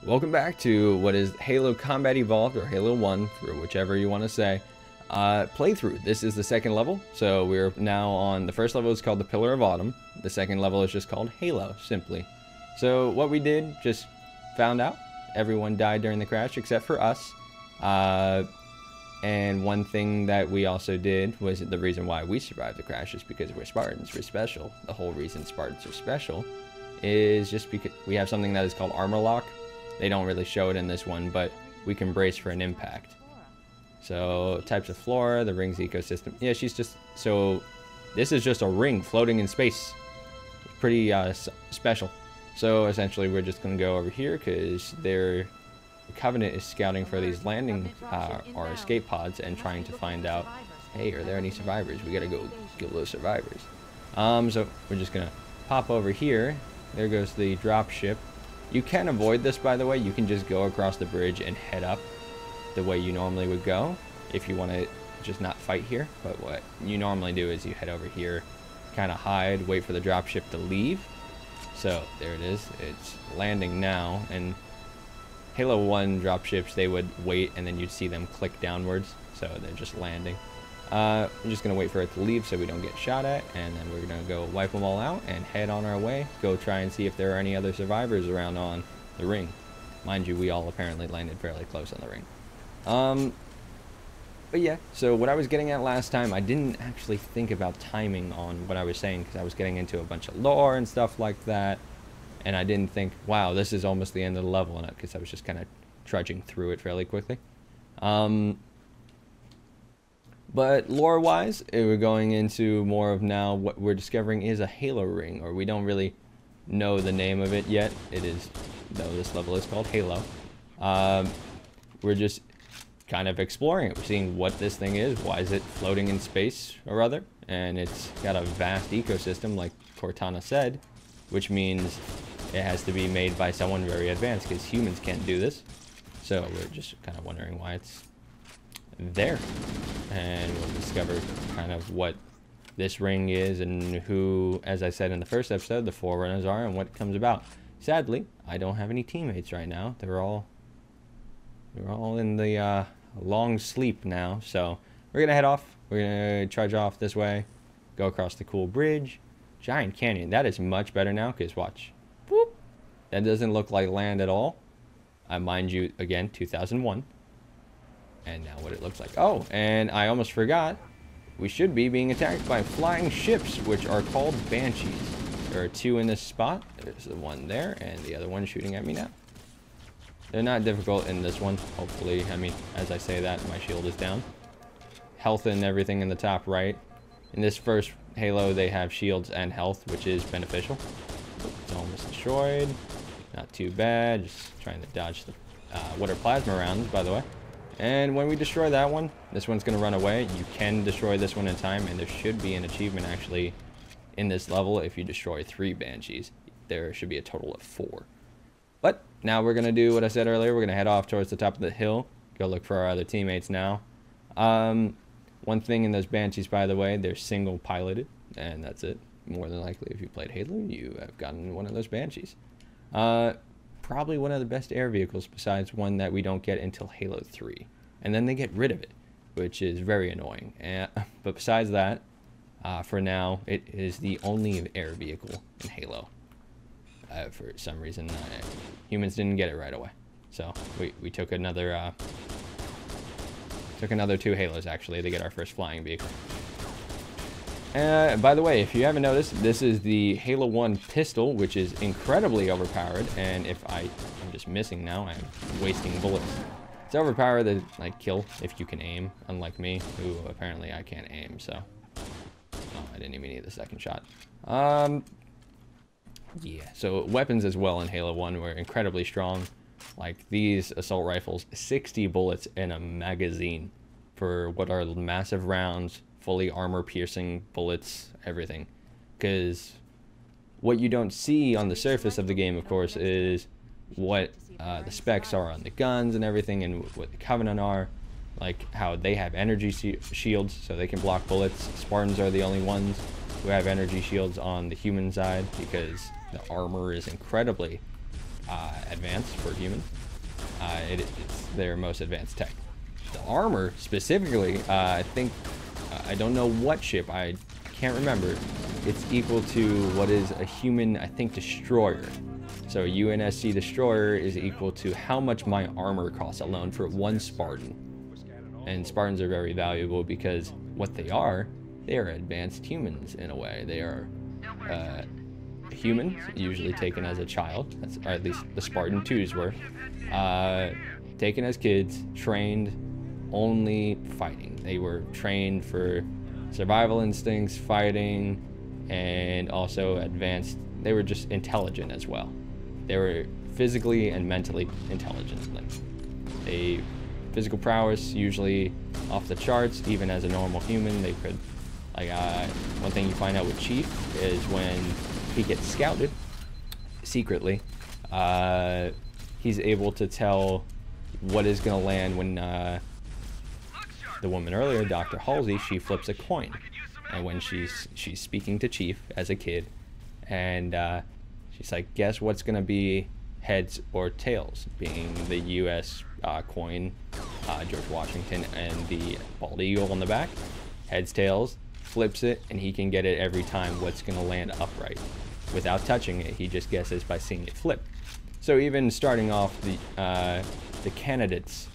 Welcome back to what is Halo Combat Evolved, or Halo 1, for whichever you want to say, playthrough. This is the second level, so we're now on, the first level is called the Pillar of Autumn. The second level is just called Halo, simply. So what we did, just found out, everyone died during the crash except for us. And one thing that we also did was, the reason why we survived the crash is because we're Spartans, we're special. The whole reason Spartans are special is just because we have something that is called armor lock. They don't really show it in this one, but we can brace for an impact. So, types of flora, the ring's ecosystem. Yeah, she's just, so this is just a ring floating in space. Pretty special. So, essentially, we're just going to go over here because the Covenant is scouting for these landing or escape pods and trying to find out, hey, are there any survivors? We got to go kill those survivors. So, we're just going to pop over here. There goes the drop ship. You can avoid this, by the way. You can just go across the bridge and head up the way you normally would go if you want to just not fight here. But what you normally do is you head over here, kind of hide, wait for the dropship to leave. So there it is. It's landing now. And Halo 1 dropships, they would wait and then you'd see them click downwards. So they're just landing. I'm just going to wait for it to leave so we don't get shot at, and then we're going to go wipe them all out and head on our way. Go try and see if there are any other survivors around on the ring. Mind you, we all apparently landed fairly close on the ring. But yeah, so what I was getting at last time, I didn't actually think about timing on what I was saying because I was getting into a bunch of lore and stuff like that, and I didn't think, wow, this is almost the end of the level, because I was just kind of trudging through it fairly quickly. But lore-wise, we're going into more of now what we're discovering is a Halo ring, or we don't really know the name of it yet. It is, though this level is called Halo. We're just kind of exploring it. We're seeing what this thing is, why is it floating in space, or other, and it's got a vast ecosystem, like Cortana said, which means it has to be made by someone very advanced, because humans can't do this. So we're just kind of wondering why it's there, and we'll discover kind of what this ring is and who, as I said in the first episode, the Forerunners are and what comes about. Sadly, I don't have any teammates right now. They're all in the long sleep now, so we're gonna head off. We're gonna trudge off this way, go across the cool bridge, giant canyon. That is much better now, because watch, whoop, that doesn't look like land at all. Mind you, again, 2001. And now what it looks like. Oh, and I almost forgot. We should be being attacked by flying ships, which are called Banshees. There are two in this spot. There's the one there, and the other one shooting at me now. They're not difficult in this one, hopefully. I mean, as I say that, my shield is down. Health and everything in the top right. In this first Halo, they have shields and health, which is beneficial. It's almost destroyed. Not too bad. Just trying to dodge the water plasma rounds, by the way. And when we destroy that one, this one's going to run away. You can destroy this one in time, and there should be an achievement actually in this level if you destroy 3 Banshees. There should be a total of 4. But now we're going to do what I said earlier. We're going to head off towards the top of the hill, go look for our other teammates now. One thing in those Banshees, by the way, they're single piloted, and that's it. More than likely, if you played Halo, you have gotten one of those Banshees. Probably one of the best air vehicles, besides one that we don't get until Halo 3. And then they get rid of it, which is very annoying. But besides that, for now, it is the only air vehicle in Halo. For some reason, humans didn't get it right away. So we took another 2 Halos, actually, to get our first flying vehicle. By the way, if you haven't noticed, this is the Halo 1 pistol, which is incredibly overpowered, and if I'm just missing now, I'm wasting bullets. It's overpowered to, like, kill if you can aim, unlike me, who apparently I can't aim, so. Oh, I didn't even need the second shot. Yeah, so weapons as well in Halo 1 were incredibly strong. Like, these assault rifles, 60 bullets in a magazine for what are massive rounds, fully armor-piercing bullets, everything. Because what you don't see on the surface of the game, of course, is what the specs are on the guns and everything, and what the Covenant are. Like how they have energy shields, so they can block bullets. Spartans are the only ones who have energy shields on the human side, because the armor is incredibly advanced for humans. It's their most advanced tech. The armor specifically, I think, I don't know what ship, I can't remember. It's equal to what is a human, I think, destroyer. So a UNSC destroyer is equal to how much my armor costs alone for one Spartan. And Spartans are very valuable because what they are advanced humans in a way. They are humans, usually taken as a child, or at least the Spartan 2s were, taken as kids, trained only fighting. They were trained for survival instincts, fighting, and also advanced. They were just intelligent as well. They were physically and mentally intelligent. Like, physical prowess usually off the charts. Even as a normal human, they could, like, one thing you find out with Chief is when he gets scouted secretly, he's able to tell what is going to land when the woman earlier, Dr. Halsey, she flips a coin, and when she's speaking to Chief as a kid, and she's like, guess what's going to be heads or tails, being the U.S. Coin, George Washington, and the bald eagle on the back. Heads, tails, flips it, and he can get it every time what's going to land upright. Without touching it, he just guesses by seeing it flip. So even starting off, the candidates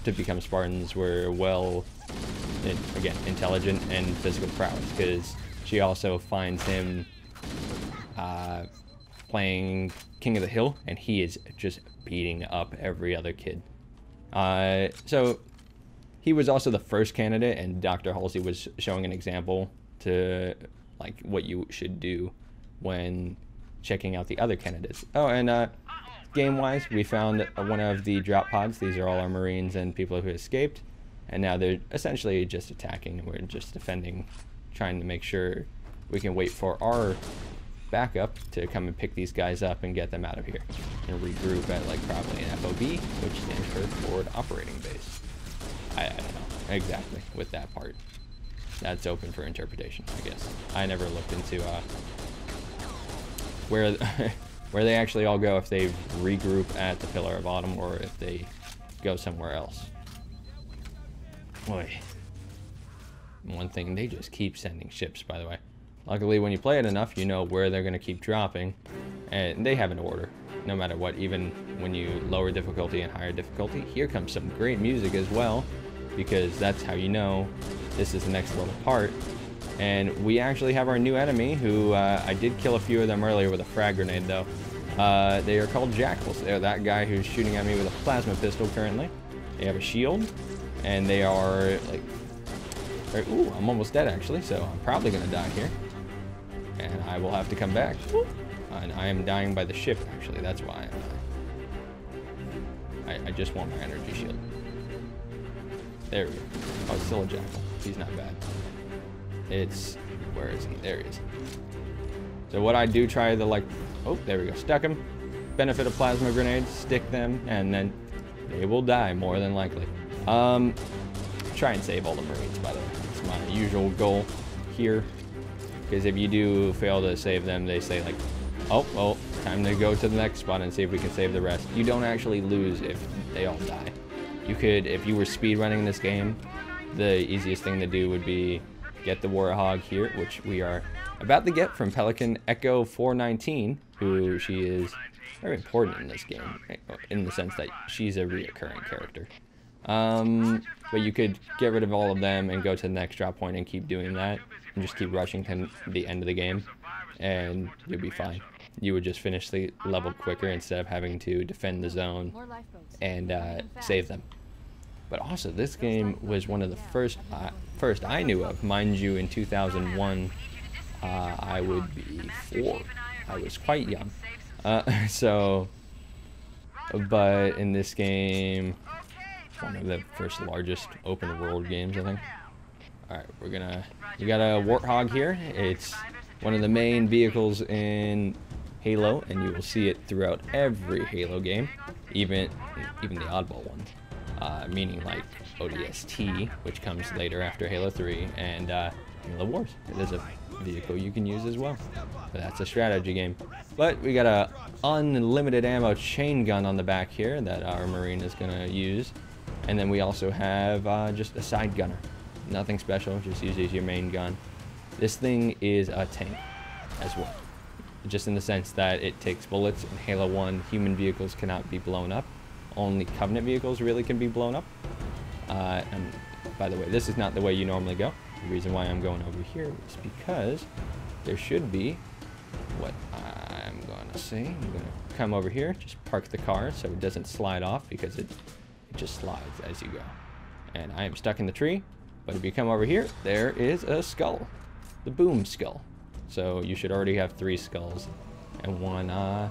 to become Spartans were again, intelligent and physical prowess, because she also finds him playing King of the Hill, and he is just beating up every other kid. So he was also the first candidate, and Dr. Halsey was showing an example to, like, what you should do when checking out the other candidates. Oh, and game-wise, we found one of the drop pods. These are all our Marines and people who escaped, and now they're essentially just attacking. We're just defending, trying to make sure we can wait for our backup to come and pick these guys up and get them out of here and regroup at, like, probably an FOB, which stands for Forward Operating Base. I don't know exactly with that part. That's open for interpretation, I guess. I never looked into where where they actually all go, if they regroup at the Pillar of Autumn or if they go somewhere else. Boy. One thing, they just keep sending ships, by the way. Luckily, when you play it enough, you know where they're going to keep dropping, and they have an order, no matter what. Even when you lower difficulty and higher difficulty, here comes some great music as well, because that's how you know this is the next little part. And we actually have our new enemy, who I did kill a few of them earlier with a frag grenade, though. They are called Jackals. They're that guy who's shooting at me with a plasma pistol currently. They have a shield, and they are like... Ooh, I'm almost dead, actually, so I'm probably going to die here. And I will have to come back. And I am dying by the ship, actually. That's why I just want my energy shield. There we go. Oh, it's still a Jackal. He's not bad. It's... Where is he? There he is. So what I do, try to, like... Oh, there we go. Stuck him. Benefit of plasma grenades. Stick them. And then they will die, more than likely. Try and save all the Marines, by the way. It's my usual goal here. Because if you do fail to save them, they say, like, oh, well, time to go to the next spot and see if we can save the rest. You don't actually lose if they all die. You could, if you were speedrunning this game, the easiest thing to do would be get the Warhog here, which we are about to get from Pelican Echo 419, who she is very important in this game, in the sense that she's a reoccurring character. But you could get rid of all of them and go to the next drop point and keep doing that, and just keep rushing to the end of the game, and you'll be fine. You would just finish the level quicker instead of having to defend the zone and save them. But also, this game was one of the first I knew of. Mind you, in 2001, I would be 4. I was quite young. But in this game, one of the first largest open world games, I think. Alright, you got a Warthog here. It's one of the main vehicles in Halo, and you will see it throughout every Halo game, even the oddball ones. Meaning like ODST, which comes later after Halo 3, and Halo Wars. It is a vehicle you can use as well. but that's a strategy game. But we got a unlimited ammo chain gun on the back here that our Marine is going to use. And then we also have just a side gunner. Nothing special, just uses your main gun. This thing is a tank as well. Just in the sense that it takes bullets. In Halo 1, human vehicles cannot be blown up. Only Covenant vehicles really can be blown up. And by the way, this is not the way you normally go. The reason why I'm going over here is because there should be what I'm going to say. I'm going to come over here, just park the car so it doesn't slide off, because it just slides as you go. And I am stuck in the tree, but if you come over here, there is a skull. The boom skull. So you should already have 3 skulls and 1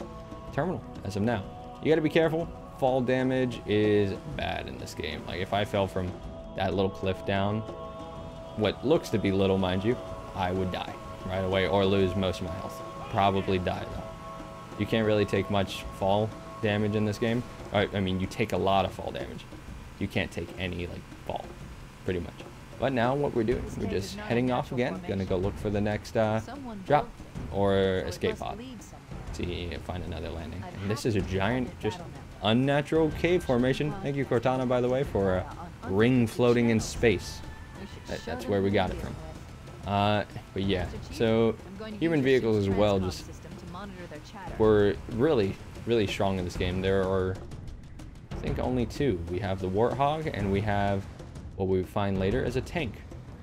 terminal as of now. You got to be careful. Fall damage is bad in this game. Like if I fell from that little cliff down, what looks to be little, mind you, I would die right away or lose most of my health. Probably die though. You can't really take much fall damage in this game. I mean, you take a lot of fall damage. You can't take any like fall, pretty much. But now what we're doing, we're just heading off again. Gonna go look for the next drop or escape pod. See, find another landing. And this is a giant, just unnatural cave formation. Thank you, Cortana, by the way, for a ring floating in space. That's where we got it from. But yeah, so human vehicles as well, just were really strong in this game. There are, I think, only 2. We have the Warthog, and we have what we find later as a tank.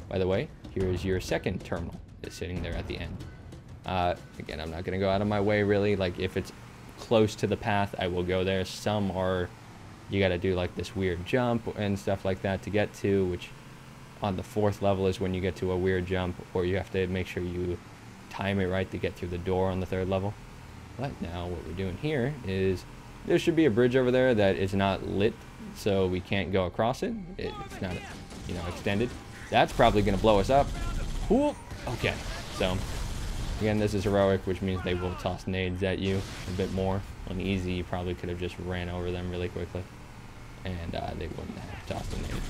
By the way, here is your second terminal. It's sitting there at the end. Again, I'm not going to go out of my way, really. Like, if it's close to the path, I will go there. Some are, you got to do, like, this weird jump and stuff like that to get to, which on the 4th level is when you get to a weird jump, or you have to make sure you time it right to get through the door on the 3rd level. But now what we're doing here is there should be a bridge over there that is not lit, so we can't go across it. It's not, you know, extended. That's probably going to blow us up. Cool. Okay, so again, this is heroic, which means they will toss nades at you a bit more. On easy, you probably could have just ran over them really quickly, and they wouldn't have tossed a nade.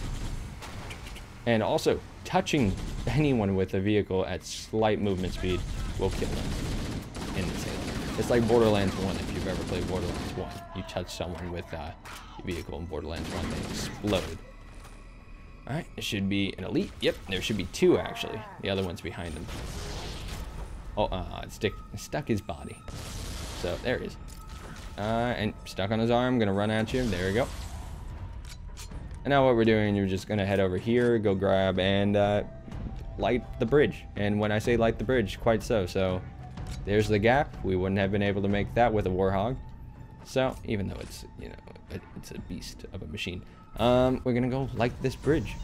And also, touching anyone with a vehicle at slight movement speed will kill them in this Halo. It's like Borderlands 1, if you've ever played Borderlands 1. You touch someone with a vehicle in Borderlands 1, they explode. Alright, it should be an elite. Yep, there should be 2 actually. The other one's behind him. Oh, it stuck his body. So, there he is. And stuck on his arm, gonna run at you. There we go. And now what we're doing, you're just gonna head over here, go grab and light the bridge. And when I say light the bridge, quite so. So, there's the gap. We wouldn't have been able to make that with a Warthog. So, even though it's, you know, it's a beast of a machine. We're gonna go light this bridge.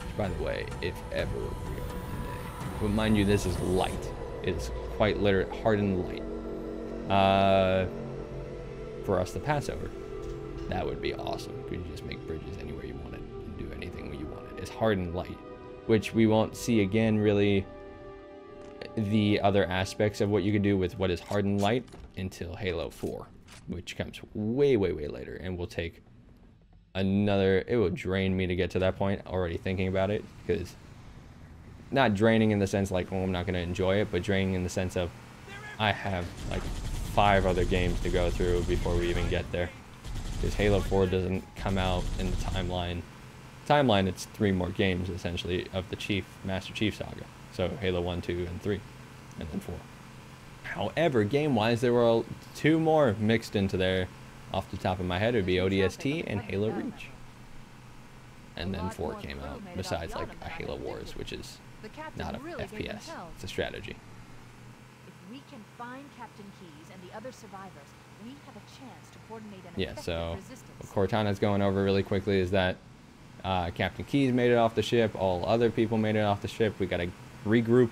Which, by the way, if ever we go one day, but mind you, this is light. It's quite literally hardened light. For us to pass over, that would be awesome. Could you just make bridges anywhere you wanted and do anything you wanted? It's hardened light, which we won't see again really the other aspects of what you can do with what is hardened light until Halo 4, which comes way later, and will take another, it will drain me to get to that point already thinking about it, because not draining in the sense like, oh, I'm not going to enjoy it, but draining in the sense of I have like 5 other games to go through before we even get there, because Halo 4 doesn't come out in the timeline. It's 3 more games essentially of the Master Chief saga. So Halo 1, 2, and 3, and then 4. However, game-wise, there were 2 more mixed into there. Off the top of my head, it would be ODST and Halo Reach. And then 4 came out, besides like a Halo Wars, which is not a FPS. It's a strategy. If we can find Captain Keyes and the other survivors, we have a chance to coordinate an Yeah, so resistance. what Cortana's going over really quickly is that Captain Keyes made it off the ship. All other people made it off the ship. We got to regroup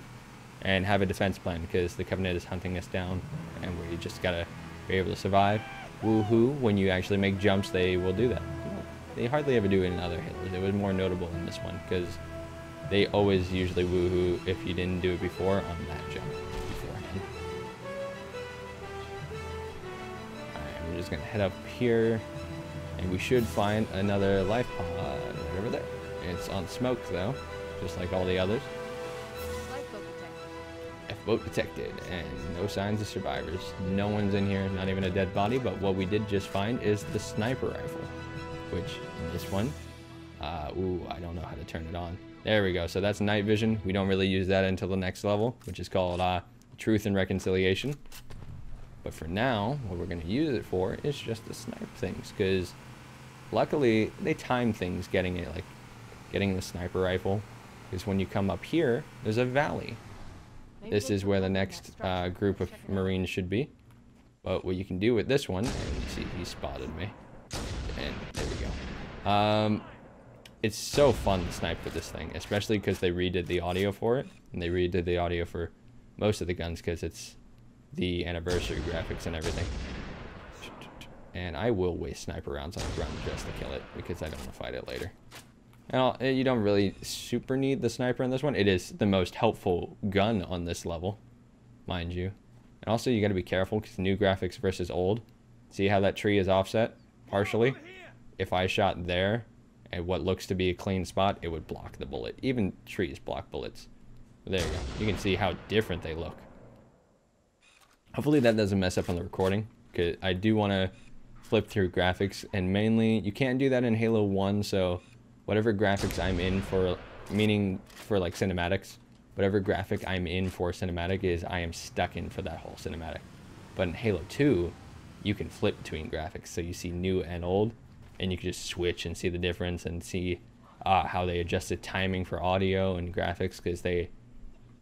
and have a defense plan, because the Covenant is hunting us down, and we just got to be able to survive. Woohoo, when you actually make jumps, they will do that. They hardly ever do it in other Halos. It was more notable in this one, because they always usually woohoo if you didn't do it before on that jump beforehand. Alright, we're just going to head up here, and we should find another life pod right over there. It's on smoke, though, just like all the others. Vote detected, and no signs of survivors. No one's in here, not even a dead body, but what we did just find is the sniper rifle, which in this one, ooh, I don't know how to turn it on. There we go. So that's night vision. We don't really use that until the next level, which is called Truth and Reconciliation. But for now, what we're going to use it for is just to snipe things, because luckily they time things getting the sniper rifle, because when you come up here, there's a valley. This is where the next group of Marines should be. But what you can do with this one, and see, he spotted me, and there we go. It's so fun to snipe with this thing, especially because they redid the audio for it, and they redid the audio for most of the guns because it's the anniversary graphics and everything. And I will waste sniper rounds on the ground just to kill it, because I don't want to fight it later. Now, you don't really super need the sniper in this one. It is the most helpful gun on this level, mind you. And also, you got to be careful because new graphics versus old. See how that tree is offset partially? If I shot there at what looks to be a clean spot, it would block the bullet. Even trees block bullets. There you go. You can see how different they look. Hopefully that doesn't mess up on the recording, because I do want to flip through graphics, and mainly you can't do that in Halo 1, so whatever graphics I'm in for, meaning for like cinematics, whatever graphic I'm in for cinematic is I am stuck in for that whole cinematic. But in Halo 2, you can flip between graphics, so you see new and old, and you can just switch and see the difference and see how they adjusted timing for audio and graphics, because they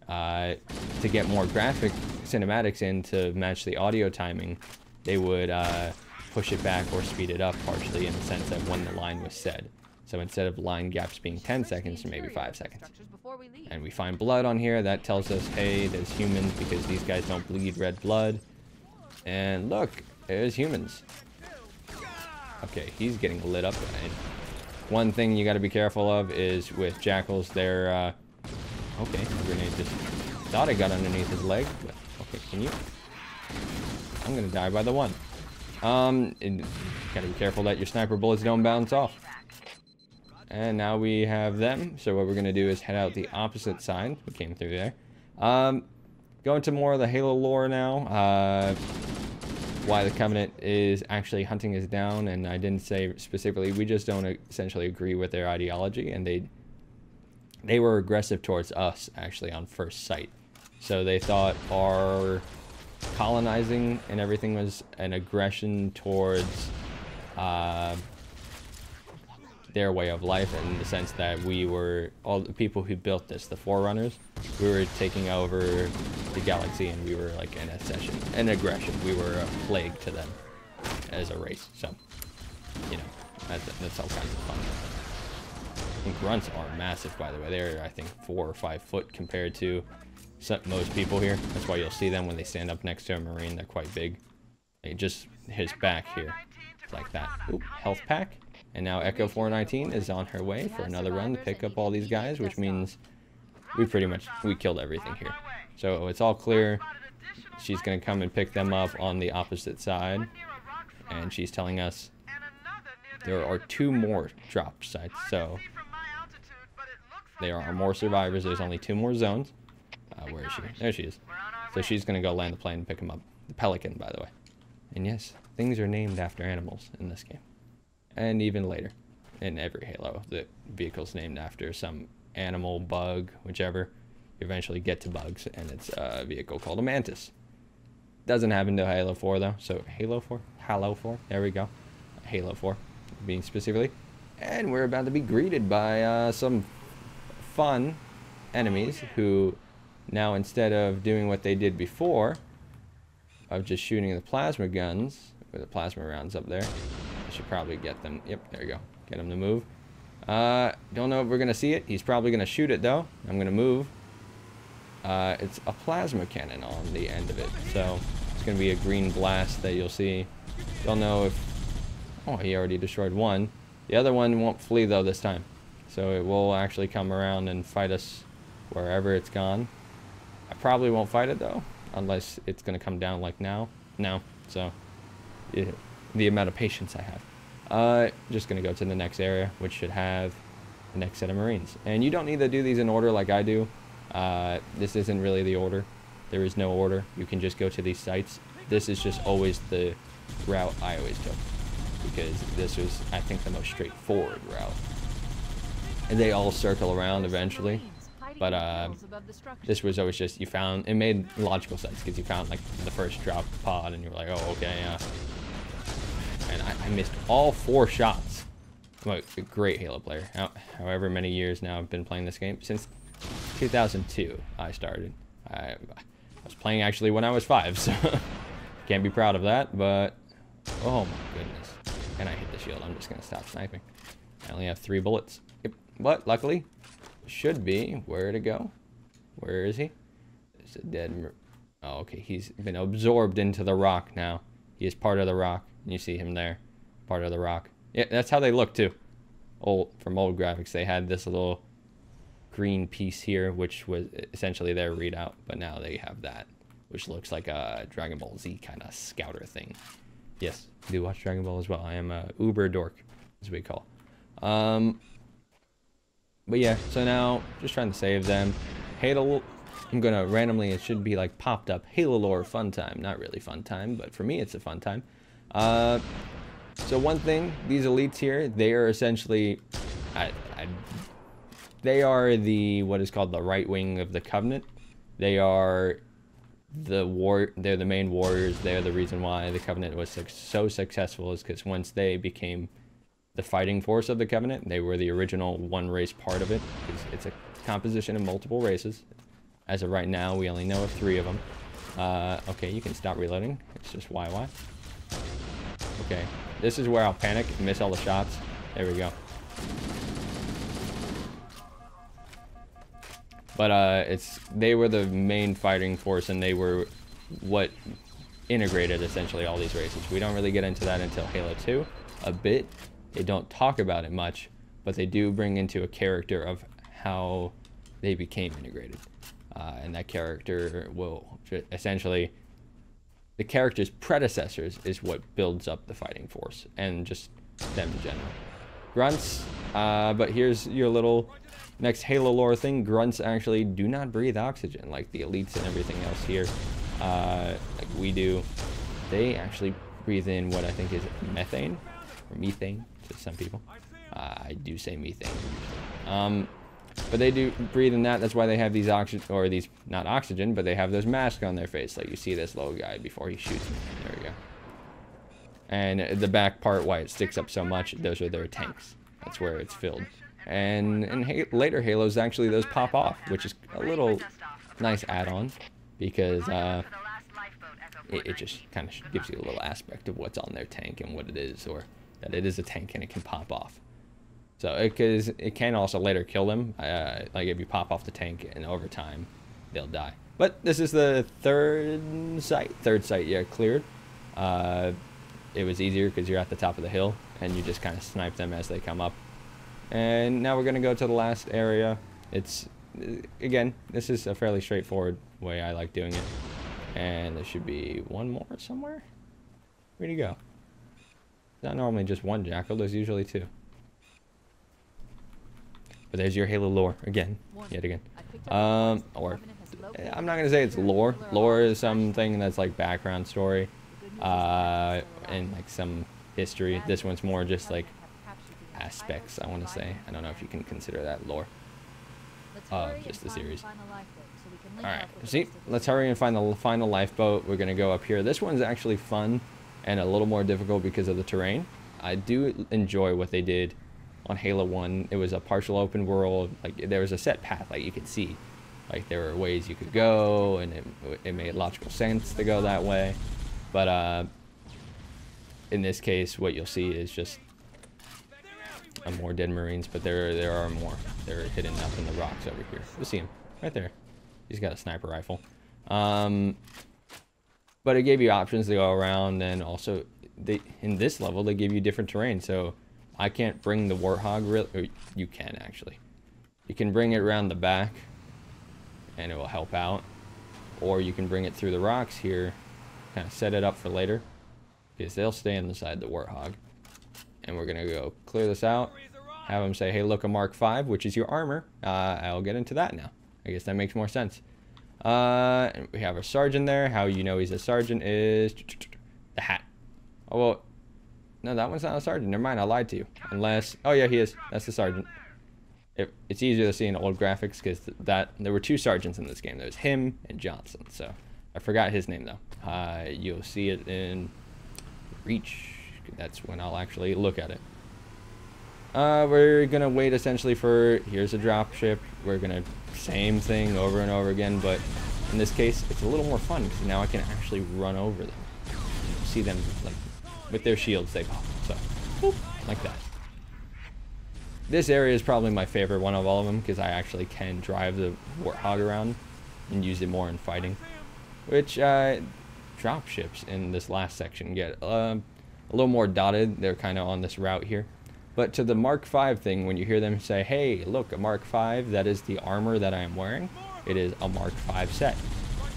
to get more graphic cinematics in to match the audio timing, they would push it back or speed it up partially in the sense that when the line was said. So instead of line gaps being 10 seconds, maybe 5 seconds. And we find blood on here. That tells us, hey, there's humans, because these guys don't bleed red blood. And look, there's humans. Okay, he's getting lit up. And one thing you got to be careful of is with Jackals, they're... okay, the grenade just... thought I got underneath his leg, but... okay, can you... I'm gonna die by the one. Gotta be careful that your sniper bullets don't bounce off. And now we have them, so what we're gonna do is head out the opposite side. We came through there. Go into more of the Halo lore now. Why the Covenant is actually hunting us down, and I didn't say specifically, we just don't essentially agree with their ideology, and they were aggressive towards us, actually, on first sight. So they thought our colonizing and everything was an aggression towards their way of life, in the sense that we were, all the people who built this, the Forerunners, we were taking over the galaxy, and we were like an aggression. We were a plague to them as a race. So, you know, that's all kinds of fun. I think grunts are massive, by the way. They're, I think, 4 or 5 foot compared to most people here. That's why you'll see them when they stand up next to a Marine. They're quite big. Just his back here, like that. Oop, health pack. And now Echo 419 is on her way for another run to pick up all these guys, which means we killed everything here. So it's all clear. She's going to come and pick them up on the opposite side. And she's telling us there are 2 more drop sites. So there are more survivors. There's only 2 more zones. Where is she? There she is. So she's going to go land the plane and pick them up. The Pelican, by the way. And yes, things are named after animals in this game. And even later, in every Halo, the vehicle's named after some animal, bug, whichever. You eventually get to bugs, and it's a vehicle called a Mantis. Doesn't happen to Halo 4, though. So Halo 4? Halo 4? There we go. Halo 4, being specifically. And we're about to be greeted by some fun enemies who, now instead of doing what they did before, of just shooting the plasma guns, with the plasma rounds up there, I should probably get them. Yep, there you go. Get them to move. Don't know if we're going to see it. He's probably going to shoot it, though. I'm going to move. It's a plasma cannon on the end of it. So it's going to be a green blast that you'll see. Don't know if... oh, he already destroyed one. The other one won't flee, though, this time. So it will actually come around and fight us wherever it's gone. I probably won't fight it, though, unless it's going to come down like now. No. So... yeah. The amount of patience I have. Just gonna go to the next area, which should have the next set of Marines. And you don't need to do these in order like I do. This isn't really the order. There is no order. You can just go to these sites. This is just always the route I always took, because this was, I think, the most straightforward route. And they all circle around eventually, but this was always just, you found, it made logical sense because you found like the first drop pod and you were like, oh, okay, yeah. And I missed all 4 shots. I'm a great Halo player. However many years now I've been playing this game. Since 2002 I started. I was playing actually when I was 5, so can't be proud of that, but oh my goodness. And I hit the shield. I'm just gonna stop sniping. I only have 3 bullets. Yep. But luckily, should be where to go. Where is he? It's a dead. Oh, okay. He's been absorbed into the rock now. He is part of the rock. And you see him there, part of the rock. Yeah, that's how they look too. From old graphics, they had this little green piece here, which was essentially their readout. But now they have that, which looks like a Dragon Ball Z kind of scouter thing. Yes, I do watch Dragon Ball as well. I am a uber dork, as we call. But yeah, so now just trying to save them. Halo, I'm gonna randomly, it should be like popped up. Halo lore fun time. Not really fun time, but for me it's a fun time. So one thing, these elites here, they are essentially, they are what is called the right wing of the Covenant. They are they're the main warriors. They're the reason why the Covenant was so successful, is because once they became the fighting force of the Covenant, they were the original one race part of it. It's a composition of multiple races. As of right now, we only know of 3 of them. Okay, you can stop reloading. It's just YY. Okay, this is where I'll panic and miss all the shots. There we go. But they were the main fighting force, and they were what integrated essentially all these races. We don't really get into that until Halo 2 a bit. They don't talk about it much, but they do bring into a character of how they became integrated. And that character will essentially, the character's predecessors is what builds up the fighting force, and just them in general. Grunts, but here's your little next Halo lore thing. Grunts actually do not breathe oxygen like the elites and everything else here, like we do. They actually breathe in what I think is methane, or methane to some people. I do say methane usually. But they do breathe in that. That's why they have these oxygen, or these, not oxygen, but they have those masks on their face. Like you see this little guy before he shoots me. There we go. And the back part, why it sticks up so much, those are their tanks. That's where it's filled. And in later Halos, actually, those pop off, which is a little nice add-on, because it just kind of gives you a little aspect of what's on their tank and what it is, or that it is a tank and it can pop off. So, because it can also later kill them, like if you pop off the tank, and over time, they'll die. But this is the third site, yeah, cleared. It was easier because you're at the top of the hill, and you just kind of snipe them as they come up. And now we're going to go to the last area. It's, again, this is a fairly straightforward way I like doing it. And there should be one more somewhere. Where'd he go? Not normally just one Jackal, there's usually 2. But there's your Halo lore again, yet again. Or I'm not gonna say it's lore. Lore is something that's like background story, and like some history. This one's more just like aspects, I want to say. I don't know if you can consider that lore. Just the series. Alright, see, let's hurry and find the final lifeboat. We're gonna go up here. This one's actually fun and a little more difficult because of the terrain. I do enjoy what they did on Halo 1. It was a partial open world. Like, there was a set path, like you could see. Like, there were ways you could go, and it made logical sense to go that way. But in this case, what you'll see is just more dead Marines, but there are more. They're hidden up in the rocks over here. You'll see him right there. He's got a sniper rifle. But it gave you options to go around, and also in this level they give you different terrain. So I can't bring the Warthog, or you can actually. You can bring it around the back, and it will help out. Or you can bring it through the rocks here, kind of set it up for later, because they'll stay inside the Warthog. And we're gonna go clear this out, have them say, hey, look, a Mark V, which is your armor. I'll get into that now. I guess that makes more sense. And we have a sergeant there. How you know he's a sergeant is the hat. Oh, well, no, that one's not a sergeant. Never mind, I lied to you. Unless, oh yeah, he is. That's the sergeant. It's easier to see in old graphics because there were two sergeants in this game. There was him and Johnson. So I forgot his name though. You'll see it in Reach. That's when I'll actually look at it. We're gonna wait essentially for, here's a drop ship. We're gonna same thing over and over again, but in this case it's a little more fun because now I can actually run over them. See them like with their shields they pop. So boop, like that. This area is probably my favorite one of all of them because I actually can drive the Warthog around and use it more in fighting, which drop ships in this last section get a little more dotted. They're kind of on this route here. But to the Mark V thing, when you hear them say, hey, look, a Mark V, that is the armor that I am wearing. It is a Mark V set.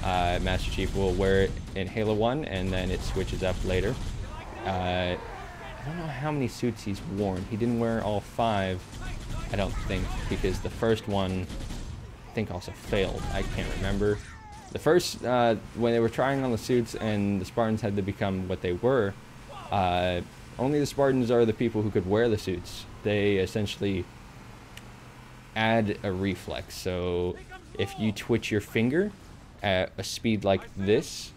Master Chief will wear it in Halo 1, and then it switches up later. I don't know how many suits he's worn. He didn't wear all 5, I don't think, because the first one, I think, also failed. I can't remember. The first, when they were trying on the suits and the Spartans had to become what they were, only the Spartans are the people who could wear the suits. They essentially add a reflex. So if you twitch your finger at a speed like this,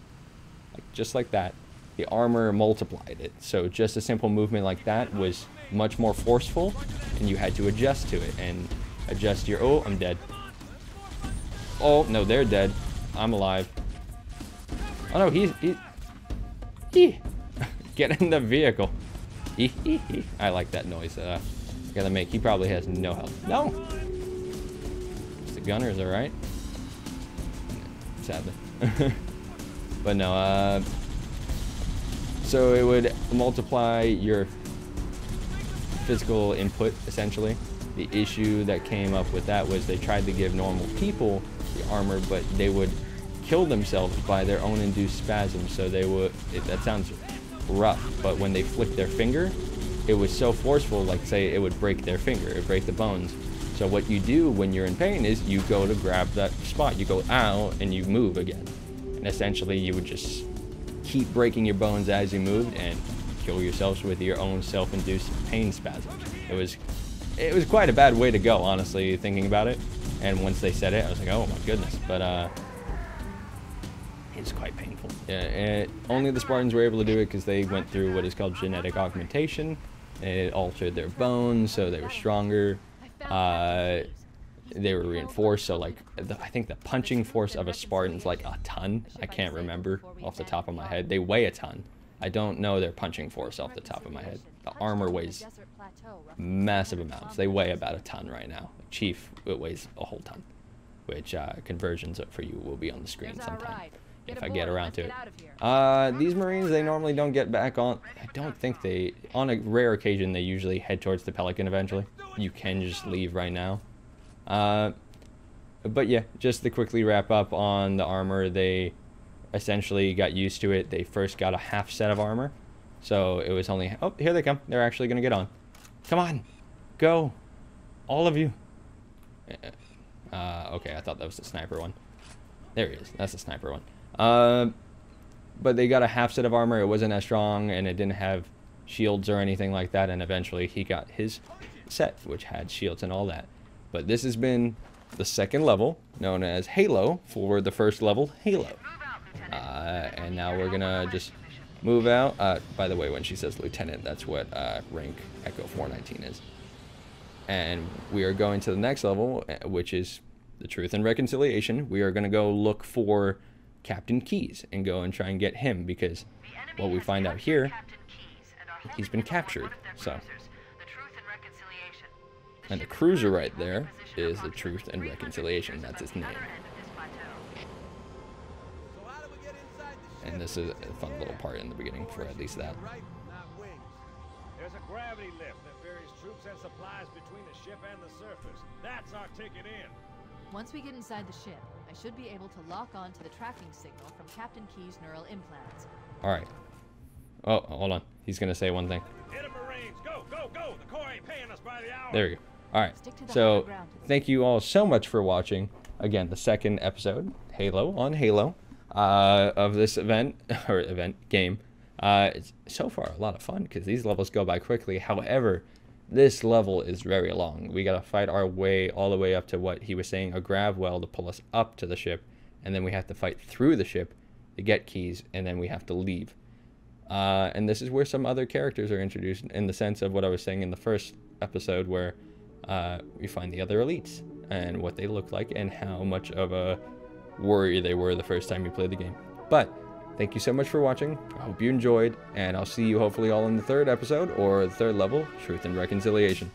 just like that, the armor multiplied it. So just a simple movement like that was much more forceful, and you had to adjust to it and adjust your, oh, I'm dead. Oh, no, they're dead. I'm alive. Oh no, he get in the vehicle. I like that noise gotta make. He probably has no health. No! The gunners, alright. Sadly. But no, so it would multiply your physical input, essentially. The issue that came up with that was they tried to give normal people the armor, but they would kill themselves by their own induced spasms. So they would, that sounds rough, but when they flicked their finger, it was so forceful, like say it would break their finger, it would break the bones. So what you do when you're in pain is you go to grab that spot, you go ow, and you move again. And essentially you would just keep breaking your bones as you moved and kill yourselves with your own self-induced pain spasms. It was quite a bad way to go, honestly, thinking about it. And once they said it, I was like, oh my goodness. But it's quite painful. Yeah, only the Spartans were able to do it because they went through what is called genetic augmentation. It altered their bones, so they were stronger. They were reinforced, so like I think the punching force of a Spartan's like a ton. I can't remember off the top of my head. They weigh a ton. I don't know their punching force off the top of my head. The armor weighs massive amounts. They weigh about a ton right now. Chief, it weighs a whole ton, which conversions for you will be on the screen sometime if I get around to it. These Marines, they normally don't get back on. I don't think they, on a rare occasion, they usually head towards the Pelican eventually. You can just leave right now. But yeah, just to quickly wrap up on the armor, they essentially got used to it. They first got a half set of armor, so it was only, oh, here they come. They're actually gonna get on. Come on, go, all of you. Okay, I thought that was the sniper one. There he is. That's the sniper one. But they got a half set of armor. It wasn't as strong, and it didn't have shields or anything like that. And eventually, he got his set, which had shields and all that. But this has been the second level, known as Halo, for the first level, Halo. And now we're gonna just move out. By the way, when she says lieutenant, that's what rank Echo 419 is. And we are going to the next level, which is the Truth and Reconciliation. We are going to go look for Captain Keyes and go and try and get him, because what we find out here, he's been captured. So, and the cruiser right there is the Truth and Reconciliation. That's his name. And this is a fun little part in the beginning for at least that. There's a gravity lift that ferries troops and supplies between the ship and the surface. That's our ticket in. Once we get inside the ship, I should be able to lock on to the tracking signal from Captain Keyes' neural implants. Alright. Oh, hold on. He's going to say one thing. Hit 'em, Marines! Go, go, go! The Corps ain't paying us by the hour. There we go. Alright. So, thank you all so much for watching. Again, the second episode, Halo on Halo of this event, or game. It's so far a lot of fun because these levels go by quickly. However, this level is very long. We gotta fight our way all the way up to what he was saying, a grav well to pull us up to the ship, and then we have to fight through the ship to get keys, and then we have to leave. And this is where some other characters are introduced in the sense of what I was saying in the first episode, where we find the other elites and what they look like and how much of a worry they were the first time you played the game. But thank you so much for watching. I hope you enjoyed, and I'll see you hopefully all in the third episode, or the third level, Truth and Reconciliation.